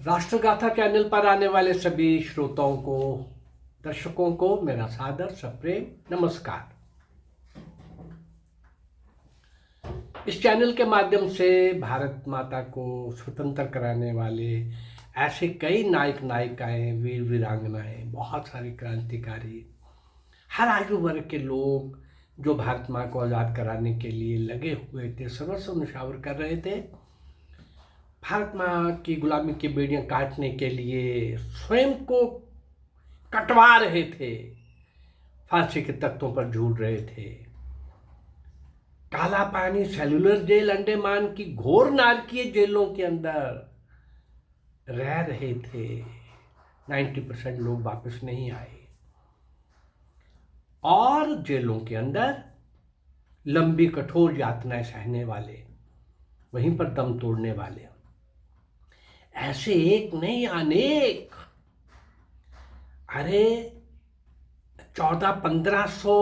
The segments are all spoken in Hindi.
राष्ट्रगाथा चैनल पर आने वाले सभी श्रोताओं को, दर्शकों को मेरा सादर सप्रेम नमस्कार। इस चैनल के माध्यम से भारत माता को स्वतंत्र कराने वाले ऐसे कई नायक नायिकाएं, वीर वीरांगनाएं, बहुत सारे क्रांतिकारी, हर आयु वर्ग के लोग जो भारत माँ को आज़ाद कराने के लिए लगे हुए थे, सर्वस्व न्यौछावर कर रहे थे। भारत माँ की गुलामी की बेड़ियां काटने के लिए स्वयं को कटवा रहे थे, फांसी के तख्तों पर झूल रहे थे। काला पानी, सेलुलर जेल, अंडमान की घोर नारकीय जेलों के अंदर रह रहे थे। 90% लोग वापस नहीं आए और जेलों के अंदर लंबी कठोर यातनाएं सहने वाले, वहीं पर दम तोड़ने वाले, ऐसे एक नहीं अनेक, अरे 1400-1500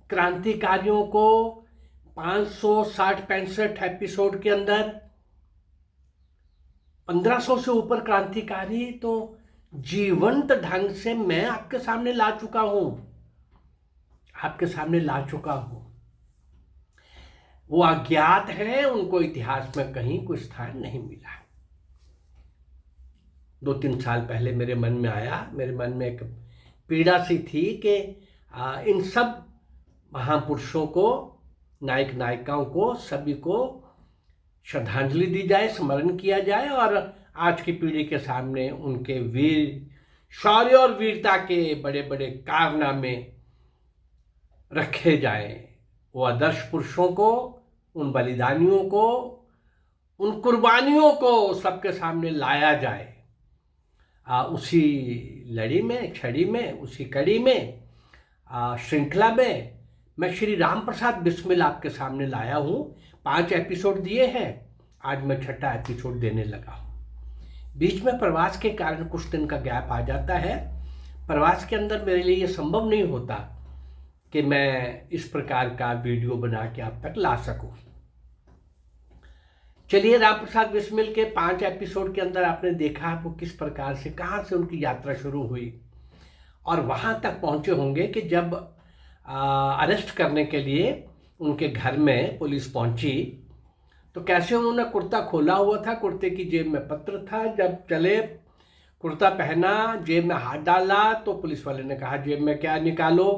क्रांतिकारियों को 560-65 एपिसोड के अंदर 1500 से ऊपर क्रांतिकारी तो जीवंत ढंग से मैं आपके सामने ला चुका हूं। वो अज्ञात हैं, उनको इतिहास में कहीं कोई स्थान नहीं मिला। 2-3 साल पहले मेरे मन में एक पीड़ा सी थी कि इन सब महापुरुषों को, नायक नायिकाओं को, सभी को श्रद्धांजलि दी जाए, स्मरण किया जाए और आज की पीढ़ी के सामने उनके वीर शौर्य और वीरता के बड़े बड़े कारनामे रखे जाएं। वो आदर्श पुरुषों को, उन बलिदानियों को, उन कुर्बानियों को सबके सामने लाया जाए। उसी लड़ी में, छड़ी में, उसी कड़ी में, श्रृंखला में मैं श्री राम प्रसाद बिस्मिल आपके सामने लाया हूँ। 5 एपिसोड दिए हैं, आज मैं 6ठा एपिसोड देने लगा हूँ। बीच में प्रवास के कारण कुछ दिन का गैप आ जाता है। प्रवास के अंदर मेरे लिए ये संभव नहीं होता कि मैं इस प्रकार का वीडियो बना के आप तक ला सकूं। चलिए, राम प्रसाद बिस्मिल के 5 एपिसोड के अंदर आपने देखा वो किस प्रकार से, कहाँ से उनकी यात्रा शुरू हुई और वहाँ तक पहुँचे होंगे कि जब अरेस्ट करने के लिए उनके घर में पुलिस पहुंची तो कैसे उन्होंने कुर्ता खोला हुआ था, कुर्ते की जेब में पत्र था। जब चले, कुर्ता पहना, जेब में हाथ डाला तो पुलिस वाले ने कहा जेब में क्या निकालो,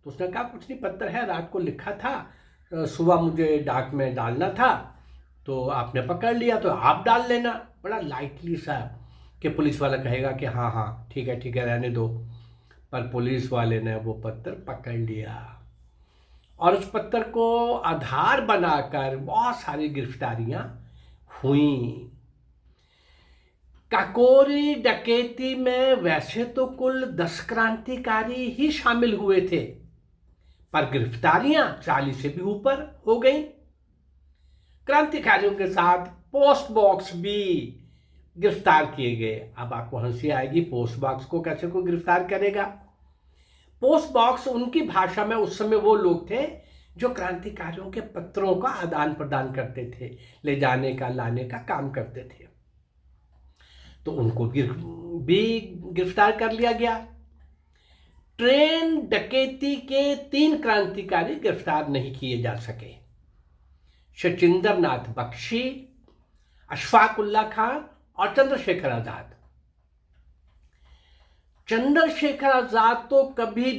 तो उसने कहा कुछ नहीं, पत्र है, रात को लिखा था, सुबह मुझे डाक में डालना था तो आपने पकड़ लिया तो आप डाल लेना। बड़ा लाइटली सा कि पुलिस वाला कहेगा कि हाँ हाँ ठीक है रहने दो, पर पुलिस वाले ने वो पत्र पकड़ लिया और उस पत्र को आधार बनाकर बहुत सारी गिरफ्तारियां हुई। काकोरी डकैती में वैसे तो कुल 10 क्रांतिकारी ही शामिल हुए थे, पर गिरफ्तारियां 40 से भी ऊपर हो गई। क्रांतिकारियों के साथ पोस्ट बॉक्स भी गिरफ्तार किए गए। अब आपको हंसी आएगी, पोस्ट बॉक्स को कैसे कोई गिरफ्तार करेगा? पोस्ट बॉक्स उनकी भाषा में उस समय वो लोग थे जो क्रांतिकारियों के पत्रों का आदान प्रदान करते थे, ले जाने का, लाने का काम करते थे। तो उनको भी गिरफ्तार कर लिया गया। ट्रेन डकैती के 3 क्रांतिकारी गिरफ्तार नहीं किए जा सके, शचींद्र नाथ बख्शी, अशफाक उल्ला खान और चंद्रशेखर आजाद। चंद्रशेखर आजाद तो कभी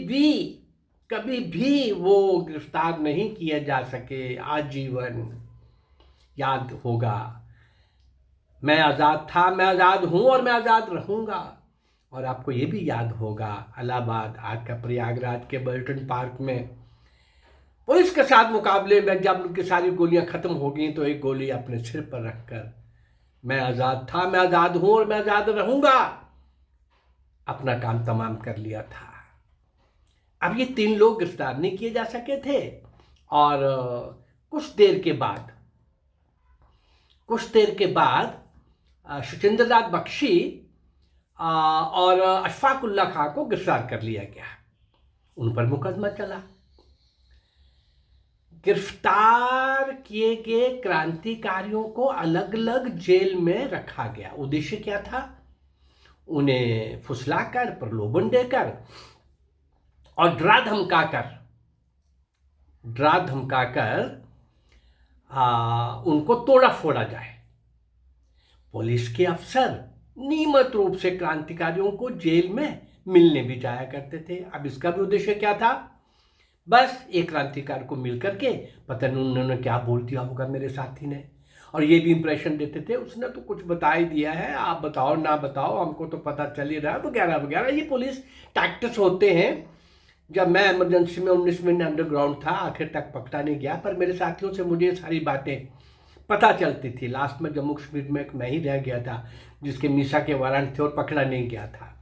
भी वो गिरफ्तार नहीं किए जा सके। आजीवन याद होगा, मैं आज़ाद था, मैं आज़ाद हूँ और मैं आज़ाद रहूँगा। और आपको ये भी याद होगा, इलाहाबाद, आज का प्रयागराज के बर्टन पार्क में पुलिस के साथ मुकाबले में जब उनकी सारी गोलियां खत्म हो गई तो एक गोली अपने सिर पर रखकर मैं आज़ाद था, मैं आज़ाद हूँ और मैं आज़ाद रहूँगा, अपना काम तमाम कर लिया था। अब ये 3 लोग गिरफ्तार नहीं किए जा सके थे और कुछ देर के बाद शचींद्र नाथ बख्शी और अशफाक उल्ला खां को गिरफ्तार कर लिया गया। उन पर मुकदमा चला। गिरफ्तार किए गए क्रांतिकारियों को अलग अलग जेल में रखा गया। उद्देश्य क्या था? उन्हें फुसलाकर, प्रलोभन देकर और डरा धमकाकर उनको तोड़ा फोड़ा जाए। पुलिस के अफसर नियमित रूप से क्रांतिकारियों को जेल में मिलने भी जाया करते थे। अब इसका भी उद्देश्य क्या था? बस एक क्रांतिकारी को मिल करके पता नहीं उन्होंने क्या बोल दिया होगा मेरे साथी ने, और ये भी इंप्रेशन देते थे उसने तो कुछ बता ही दिया है, आप बताओ ना बताओ हमको तो पता चल ही रहा है, वगैरह वगैरह। ये पुलिस टैक्टिक्स होते हैं। जब मैं इमरजेंसी में 19 महीने अंडरग्राउंड था, आखिर तक पकड़ा नहीं गया, पर मेरे साथियों से मुझे सारी बातें पता चलती थी। लास्ट में जम्मू कश्मीर में एक मैं ही रह गया था जिसके मीसा के वारंट थे और पकड़ा नहीं गया था।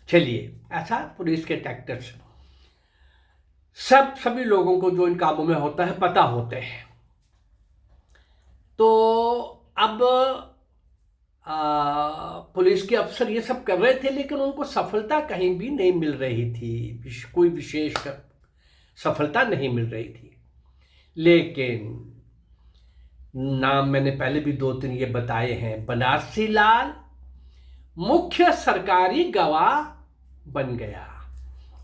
चलिए, ऐसा पुलिस के टैक्टिक्स सभी लोगों को जो इन कामों में होता है पता होते हैं। तो अब पुलिस के अफसर ये सब कर रहे थे, लेकिन उनको सफलता कहीं भी नहीं मिल रही थी, कोई विशेष सफलता नहीं मिल रही थी। लेकिन नाम मैंने पहले भी 2-3 ये बताए हैं। बनारसी लाल मुख्य सरकारी गवाह बन गया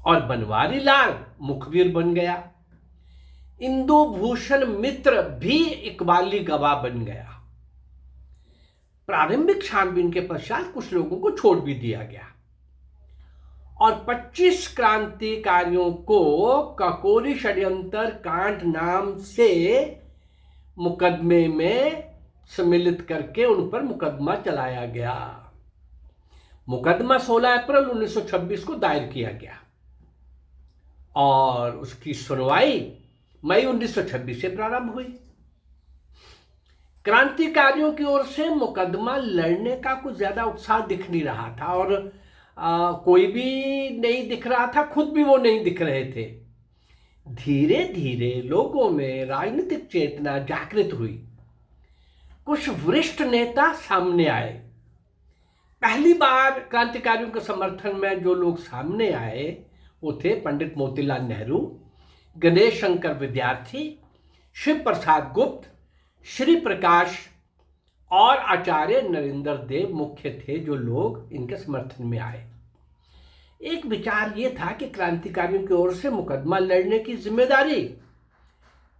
और बनवारी लाल मुखबिर बन गया। इंदु भूषण मित्र भी इकबाली गवाह बन गया। प्रारंभिक छानबीन के पश्चात कुछ लोगों को छोड़ भी दिया गया और 25 क्रांतिकारियों को ककोरी षड्यंत्र कांड नाम से मुकदमे में सम्मिलित करके उन पर मुकदमा चलाया गया। मुकदमा 16 अप्रैल 1926 को दायर किया गया और उसकी सुनवाई मई 1926 से प्रारंभ हुई। क्रांतिकारियों की ओर से मुकदमा लड़ने का कुछ ज्यादा उत्साह दिख नहीं रहा था और कोई भी नहीं दिख रहा था, खुद भी वो नहीं दिख रहे थे। धीरे धीरे लोगों में राजनीतिक चेतना जागृत हुई। कुछ वरिष्ठ नेता सामने आए। पहली बार क्रांतिकारियों के समर्थन में जो लोग सामने आए वो थे पंडित मोतीलाल नेहरू, गणेश शंकर विद्यार्थी, शिव प्रसाद गुप्त, श्री प्रकाश और आचार्य नरेंद्र देव मुख्य थे जो लोग इनके समर्थन में आए। एक विचार ये था कि क्रांतिकारियों की ओर से मुकदमा लड़ने की जिम्मेदारी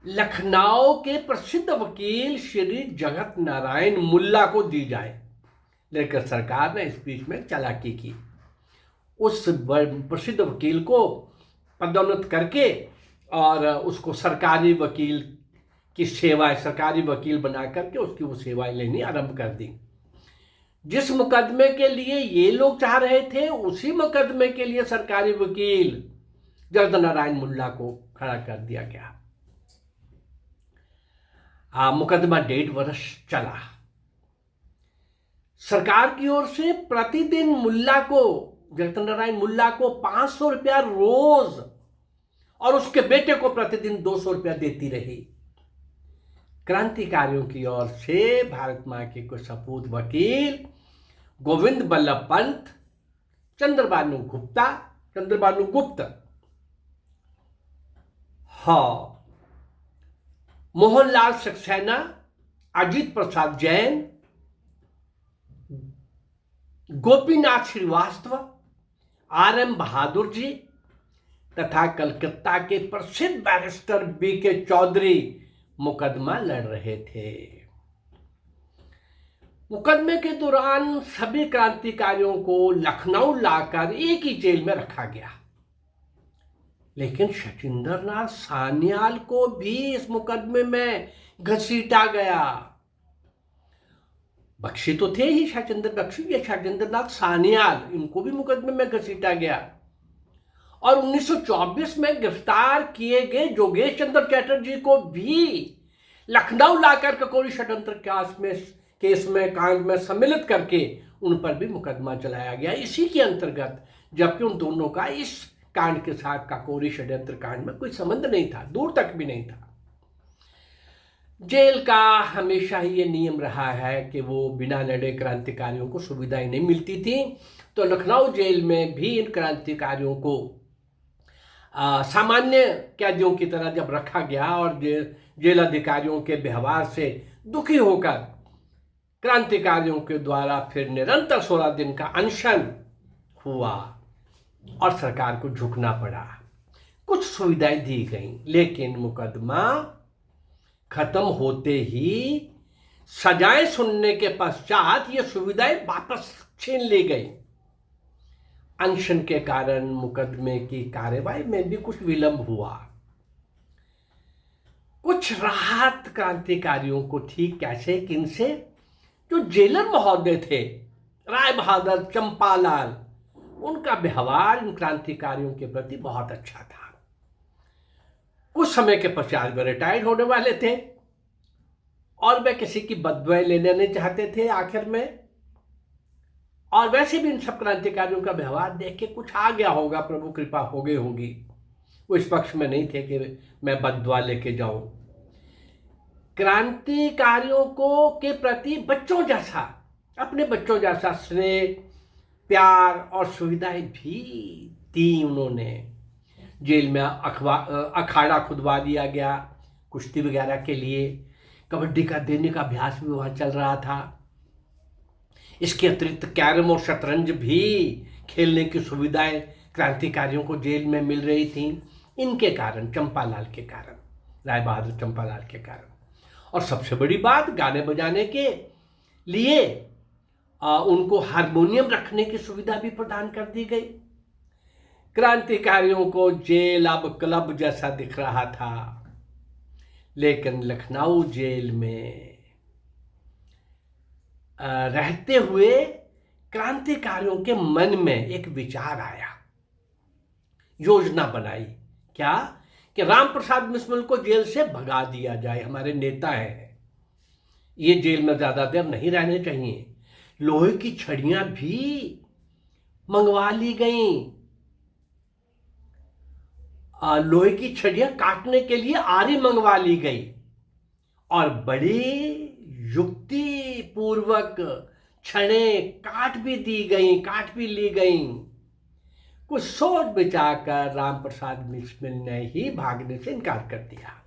लखनऊ के प्रसिद्ध वकील श्री जगत नारायण मुल्ला को दी जाए, लेकिन सरकार ने इस बीच में चालाकी की। उस प्रसिद्ध वकील को पदोन्नत करके और उसको सरकारी वकील की सेवाएं, सरकारी वकील बना करके उसकी वो सेवाएं लेनी आरंभ कर दी। जिस मुकदमे के लिए ये लोग चाह रहे थे उसी मुकदमे के लिए सरकारी वकील जगत नारायण मुल्ला को खड़ा कर दिया गया। मुकदमा 1.5 वर्ष चला। सरकार की ओर से प्रतिदिन मुल्ला को, जगत नारायण मुल्ला को 500 रुपया रोज और उसके बेटे को प्रतिदिन 200 रुपया देती रही। क्रांतिकारियों की ओर से भारत मां के कुछ सपूत वकील गोविंद बल्लभ पंत, चंद्रबानु गुप्त, मोहनलाल सक्सेना, अजीत प्रसाद जैन, गोपीनाथ श्रीवास्तव, R.M. बहादुर जी तथा कलकत्ता के प्रसिद्ध बैरिस्टर B.K. चौधरी मुकदमा लड़ रहे थे। मुकदमे के दौरान सभी क्रांतिकारियों को लखनऊ लाकर एक ही जेल में रखा गया, लेकिन शचीन्द्रनाथ सान्याल को भी इस मुकदमे में घसीटा गया। बख्शी तो थे ही शचीन्द्रनाथ सान्याल, इनको भी मुकदमे में घसीटा गया और 1924 में गिरफ्तार किए गए जोगेश चंद्र चटर्जी को भी लखनऊ लाकर ककोरी षड्यंत्र केस में कांड में सम्मिलित करके उन पर भी मुकदमा चलाया गया इसी के अंतर्गत, जबकि उन दोनों का इस कांड के साथ ककोरी षड्यंत्र कांड में कोई संबंध नहीं था, दूर तक भी नहीं था। जेल का हमेशा ही ये नियम रहा है कि वो बिना लड़े क्रांतिकारियों को सुविधाएं नहीं मिलती थी, तो लखनऊ जेल में भी इन क्रांतिकारियों को सामान्य कैदियों की तरह जब रखा गया और जेल अधिकारियों के व्यवहार से दुखी होकर क्रांतिकारियों के द्वारा फिर निरंतर 16 दिन का अनशन हुआ और सरकार को झुकना पड़ा। कुछ सुविधाएं दी गईं, लेकिन मुकदमा खत्म होते ही सजाएं सुनने के पश्चात ये सुविधाएं वापस छीन ली गई। अनशन के कारण मुकदमे की कार्यवाही में भी कुछ विलंब हुआ। कुछ राहत क्रांतिकारियों को थी, कैसे? किनसे? जो जेलर महोदय थे, राय बहादुर चंपालाल, उनका व्यवहार इन क्रांतिकारियों के प्रति बहुत अच्छा था। कुछ समय के पश्चात वे रिटायर्ड होने वाले थे और वे किसी की बददुआएं लेने नहीं चाहते थे आखिर में। और वैसे भी इन सब क्रांतिकारियों का व्यवहार देख के कुछ आ गया होगा, प्रभु कृपा हो गई होगी। वो इस पक्ष में नहीं थे कि मैं बददुआ लेके जाऊं। क्रांतिकारियों को के प्रति बच्चों जैसा, अपने बच्चों जैसा स्नेह, प्यार और सुविधाएं भी दी उन्होंने। जेल में अखाड़ा खुदवा दिया गया कुश्ती वगैरह के लिए। कबड्डी का दैनिक अभ्यास भी वहाँ चल रहा था। इसके अतिरिक्त कैरम और शतरंज भी खेलने की सुविधाएं क्रांतिकारियों को जेल में मिल रही थीं। इनके कारण, चंपालाल के कारण, राय बहादुर चंपालाल के कारण। और सबसे बड़ी बात, गाने बजाने के लिए उनको हारमोनियम रखने की सुविधा भी प्रदान कर दी गई। क्रांतिकारियों को जेल अब क्लब जैसा दिख रहा था, लेकिन लखनऊ जेल में रहते हुए क्रांतिकारियों के मन में एक विचार आया, योजना बनाई। क्या? कि राम प्रसाद बिस्मिल को जेल से भगा दिया जाए। हमारे नेता हैं, ये जेल में ज्यादा देर नहीं रहने चाहिए। लोहे की छड़ियां भी मंगवा ली गईं। लोहे की छड़ियां काटने के लिए आरी मंगवा ली गई और बड़ी युक्ति पूर्वक छड़ें काट भी दी गई, काट भी ली गई। कुछ सोच विचार कर राम प्रसाद बिस्मिल ने ही भागने से इनकार कर दिया।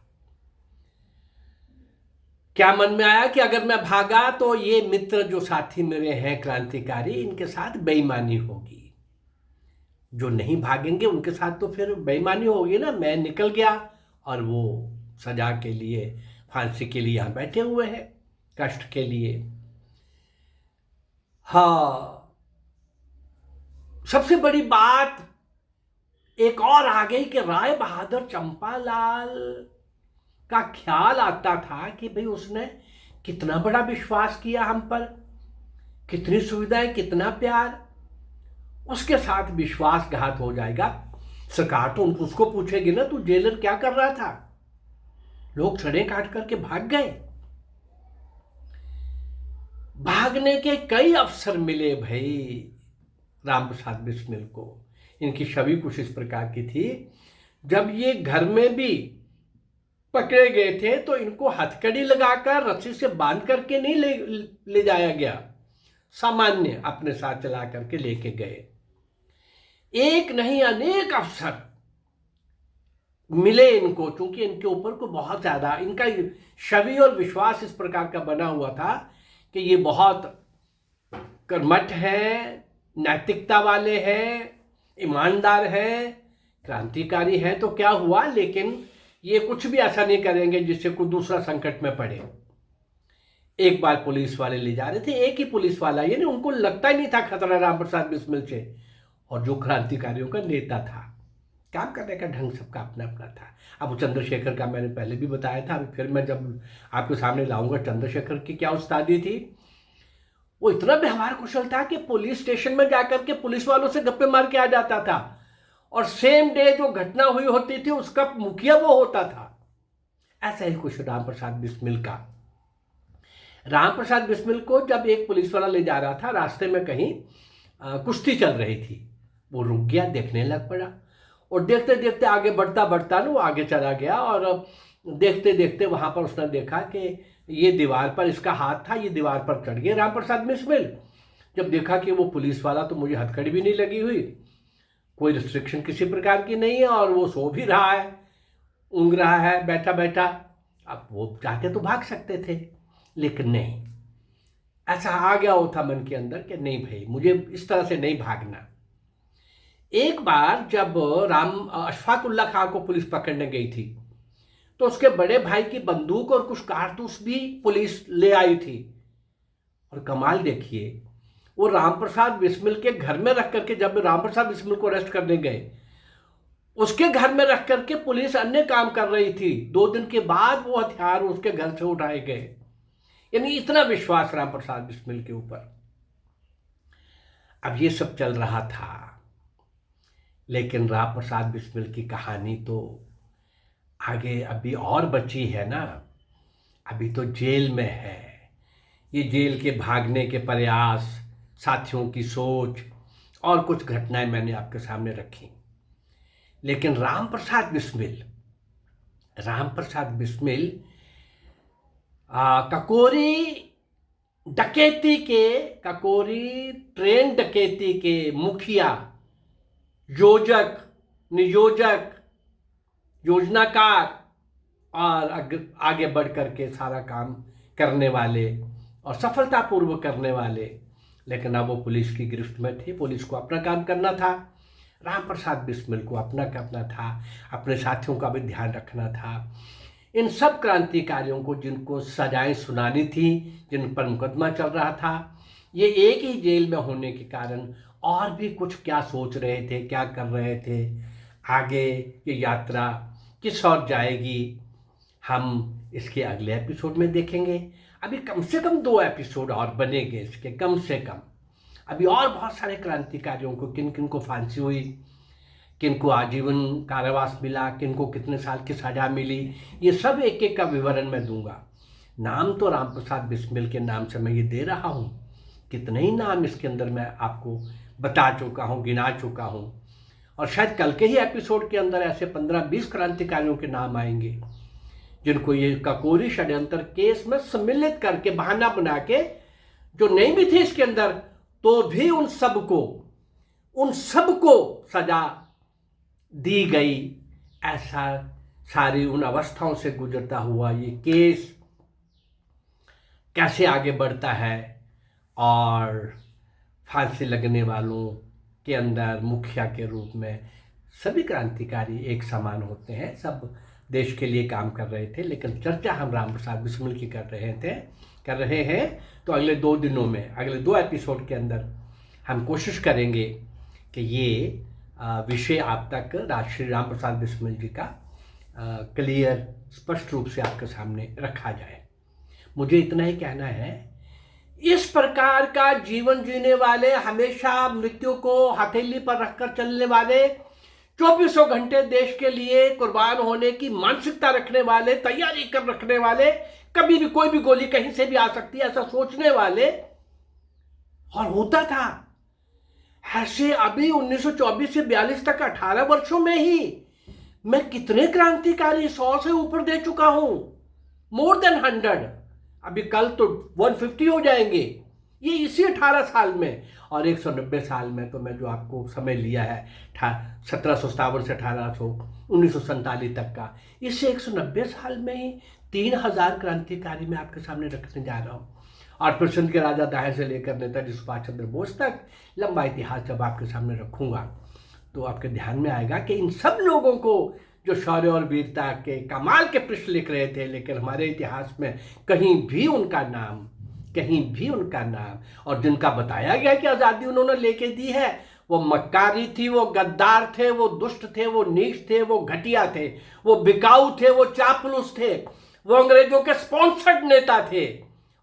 क्या मन में आया कि अगर मैं भागा तो ये मित्र जो साथी मेरे हैं क्रांतिकारी, इनके साथ बेईमानी होगी। जो नहीं भागेंगे उनके साथ तो फिर बेईमानी होगी ना। मैं निकल गया और वो सजा के लिए, फांसी के लिए यहां बैठे हुए हैं, कष्ट के लिए। हाँ, सबसे बड़ी बात एक और आ गई कि राय बहादुर चंपालाल का ख्याल आता था कि भाई उसने कितना बड़ा विश्वास किया हम पर, कितनी सुविधाएं, कितना प्यार। उसके साथ विश्वासघात हो जाएगा। सरकार तो उसको पूछेगी ना, तू जेलर क्या कर रहा था? लोग छड़ें काट करके भाग गए। भागने के कई अवसर मिले भाई राम प्रसाद बिस्मिल को। इनकी छवि कुछ इस प्रकार की थी, जब ये घर में भी पकड़े गए थे तो इनको हथकड़ी लगाकर रस्सी से बांध करके नहीं ले जाया गया, सामान्य अपने साथ चला करके लेके गए। एक नहीं अनेक अवसर मिले इनको, क्योंकि इनके ऊपर को बहुत ज्यादा इनका छवि और विश्वास इस प्रकार का बना हुआ था कि ये बहुत कर्मठ हैं, नैतिकता वाले हैं, ईमानदार हैं, क्रांतिकारी हैं। तो क्या हुआ, लेकिन ये कुछ भी ऐसा नहीं करेंगे जिससे कोई दूसरा संकट में पड़े। एक बार पुलिस वाले ले जा रहे थे, एक ही पुलिस वाला, यानी उनको लगता ही नहीं था खतरा राम प्रसाद बिस्मिल से। और जो क्रांतिकारियों का नेता था, काम करने का ढंग सबका अपना अपना था। अब चंद्रशेखर का मैंने पहले भी बताया था, अभी फिर मैं जब आपके सामने लाऊंगा, चंद्रशेखर की क्या उस्तादी थी। वो इतना व्यवहार कुशल था कि पुलिस स्टेशन में जाकर के पुलिस वालों से गप्पे मार के आ जाता था, और सेम डे जो घटना हुई होती थी उसका मुखिया वो होता था। ऐसा ही कुछ राम प्रसाद बिस्मिल का। राम प्रसाद बिस्मिल को जब एक पुलिस वाला ले जा रहा था, रास्ते में कहीं कुश्ती चल रही थी, वो रुक गया, देखने लग पड़ा, और देखते देखते आगे बढ़ता बढ़ता ना वो आगे चला गया। और देखते देखते वहां पर उसने देखा कि ये दीवार पर इसका हाथ था, ये दीवार पर चढ़ गया राम प्रसाद बिस्मिल। जब देखा कि वो पुलिस वाला, तो मुझे हथकड़ी भी नहीं लगी हुई, कोई रिस्ट्रिक्शन किसी प्रकार की नहीं है, और वो सो भी रहा है, ऊँघ रहा है बैठा बैठा। अब वो चाहते तो भाग सकते थे, लेकिन नहीं, ऐसा आ गया वो था मन के अंदर कि नहीं भाई, मुझे इस तरह से नहीं भागना। एक बार जब अशफाक उल्लाह खां को पुलिस पकड़ने गई थी, तो उसके बड़े भाई की बंदूक और कुछ कारतूस भी पुलिस ले आई थी। और कमाल देखिए, वो राम प्रसाद बिस्मिल के घर में रख करके, जब राम प्रसाद बिस्मिल को अरेस्ट करने गए, उसके घर में रख करके पुलिस अन्य काम कर रही थी। 2 दिन के बाद वो हथियार उसके घर से उठाए गए। यानी इतना विश्वास राम प्रसाद बिस्मिल के ऊपर। अब ये सब चल रहा था, लेकिन राम प्रसाद बिस्मिल की कहानी तो आगे अभी और बची है ना। अभी तो जेल में है। ये जेल के भागने के प्रयास, साथियों की सोच और कुछ घटनाएं मैंने आपके सामने रखी। लेकिन राम प्रसाद बिस्मिल ककोरी ट्रेन डकैती के मुखिया, योजक, नियोजक, योजनाकार और आगे बढ़ करके सारा काम करने वाले और सफलतापूर्वक करने वाले। लेकिन अब वो पुलिस की गिरफ्त में थे, पुलिस को अपना काम करना था, राम प्रसाद बिस्मिल को अपना करना था, अपने साथियों का भी ध्यान रखना था। इन सब क्रांतिकारियों को जिनको सजाएं सुनानी थी, जिन पर मुकदमा चल रहा था, ये एक ही जेल में होने के कारण और भी कुछ क्या सोच रहे थे, क्या कर रहे थे, आगे ये यात्रा किस ओर जाएगी, हम इसके अगले एपिसोड में देखेंगे। अभी कम से कम 2 एपिसोड और बनेंगे इसके, कम से कम। अभी और बहुत सारे क्रांतिकारियों को, किन किन को फांसी हुई, किन को आजीवन कारावास मिला, किन को कितने साल की सजा मिली, ये सब एक एक का विवरण मैं दूंगा। नाम तो राम प्रसाद बिस्मिल के नाम से मैं ये दे रहा हूँ, कितने ही नाम इसके अंदर मैं आपको बता चुका हूँ, गिना चुका हूँ। और शायद कल के ही एपिसोड के अंदर ऐसे 15-20 क्रांतिकारियों के नाम आएंगे, जिनको ये ककोरी षड्यंत्र केस में सम्मिलित करके, बहाना बना के, जो नहीं भी थे इसके अंदर, तो भी उन सबको सजा दी गई। ऐसा सारी उन अवस्थाओं से गुजरता हुआ ये केस कैसे आगे बढ़ता है, और फांसी लगने वालों के अंदर मुखिया के रूप में सभी क्रांतिकारी एक समान होते हैं, सब देश के लिए काम कर रहे थे। लेकिन चर्चा हम राम प्रसाद बिस्मिल की कर रहे हैं। तो अगले 2 दिनों में, अगले 2 एपिसोड के अंदर हम कोशिश करेंगे कि ये विषय आप तक श्री राम प्रसाद बिस्मिल जी का क्लियर, स्पष्ट रूप से आपके सामने रखा जाए। मुझे इतना ही कहना है, इस प्रकार का जीवन जीने वाले, हमेशा मृत्यु को हथेली पर रखकर चलने वाले, 24 घंटे देश के लिए कुर्बान होने की मानसिकता रखने वाले, तैयारी कर रखने वाले, कभी भी कोई भी गोली कहीं से भी आ सकती है ऐसा सोचने वाले, और होता था ऐसे। अभी 1924 से 42 तक 18 वर्षों में ही मैं कितने क्रांतिकारी 100 से ऊपर दे चुका हूं, मोर देन 100। अभी कल तो 150 हो जाएंगे, ये इसी 18 साल में। और 190 साल में तो मैं जो आपको समय लिया है 1757 से 1947 तक का, इससे 190 साल में ही 3000 क्रांतिकारी मैं आपके सामने रखने जा रहा हूँ। और प्रसन्न के राजा दाहिर से लेकर नेताजी सुभाष चंद्र बोस तक लंबा इतिहास जब आपके सामने रखूँगा, तो आपके ध्यान में आएगा कि इन सब लोगों को जो शौर्य और वीरता के कमाल के पृष्ठ लिख रहे थे, लेकिन हमारे इतिहास में कहीं भी उनका नाम, और जिनका बताया गया कि आज़ादी उन्होंने लेके दी है, वो मक्कारी थी, वो गद्दार थे, वो दुष्ट थे, वो नीच थे, वो घटिया थे, वो बिकाऊ थे, वो चापलूस थे, वो अंग्रेजों के स्पॉन्सर्ड नेता थे।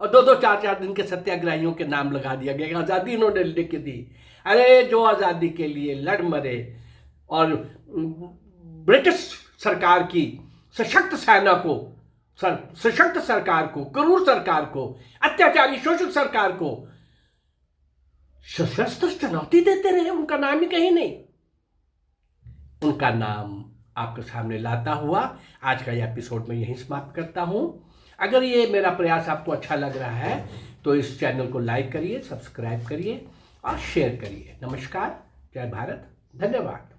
और 2-2, 4-4 दिन के सत्याग्रहियों के नाम लगा दिया गया, आज़ादी इन्होंने लेके दी। अरे जो आज़ादी के लिए लड़ मरे, और ब्रिटिश सरकार की सशक्त सेना को, सशक्त सरकार को, क्रूर सरकार को, अत्याचारी शोषक सरकार को सशस्त्र चुनौती देते रहे, उनका नाम ही कहीं नहीं। उनका नाम आपके सामने लाता हुआ आज का ये एपिसोड में यहीं समाप्त करता हूं। अगर ये मेरा प्रयास आपको अच्छा लग रहा है तो इस चैनल को लाइक करिए, सब्सक्राइब करिए और शेयर करिए। नमस्कार, जय भारत, धन्यवाद।